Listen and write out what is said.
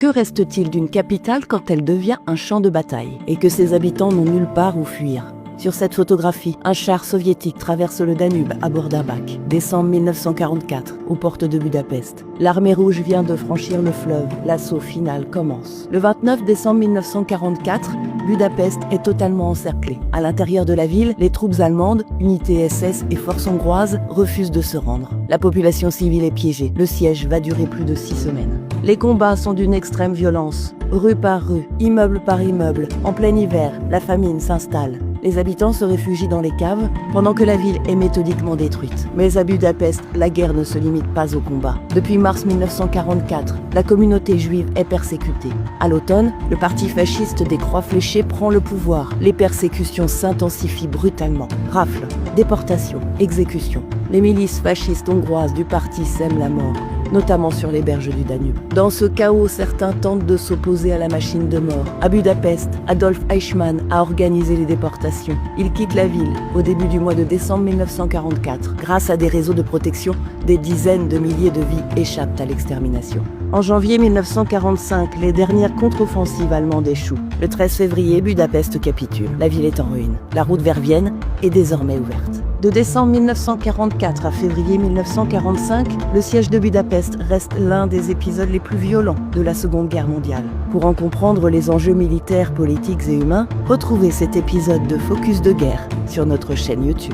Que reste-t-il d'une capitale quand elle devient un champ de bataille et que ses habitants n'ont nulle part où fuir? Sur cette photographie, un char soviétique traverse le Danube à bord d'un bac. Décembre 1944, aux portes de Budapest. L'armée rouge vient de franchir le fleuve. L'assaut final commence. Le 29 décembre 1944, Budapest est totalement encerclée. À l'intérieur de la ville, les troupes allemandes, unités SS et forces hongroises refusent de se rendre. La population civile est piégée. Le siège va durer plus de 6 semaines. Les combats sont d'une extrême violence. Rue par rue, immeuble par immeuble, en plein hiver, la famine s'installe. Les habitants se réfugient dans les caves pendant que la ville est méthodiquement détruite. Mais à Budapest, la guerre ne se limite pas au combat. Depuis mars 1944, la communauté juive est persécutée. À l'automne, le parti fasciste des Croix fléchées prend le pouvoir. Les persécutions s'intensifient brutalement. Rafles, déportations, exécutions. Les milices fascistes hongroises du parti sèment la mort, notamment sur les berges du Danube. Dans ce chaos, certains tentent de s'opposer à la machine de mort. À Budapest, Adolf Eichmann a organisé les déportations. Il quitte la ville au début du mois de décembre 1944. Grâce à des réseaux de protection, des dizaines de milliers de vies échappent à l'extermination. En janvier 1945, les dernières contre-offensives allemandes échouent. Le 13 février, Budapest capitule. La ville est en ruine. La route vers Vienne est désormais ouverte. De décembre 1944 à février 1945, le siège de Budapest reste l'un des épisodes les plus violents de la Seconde Guerre mondiale. Pour en comprendre les enjeux militaires, politiques et humains, retrouvez cet épisode de Focus de guerre sur notre chaîne YouTube.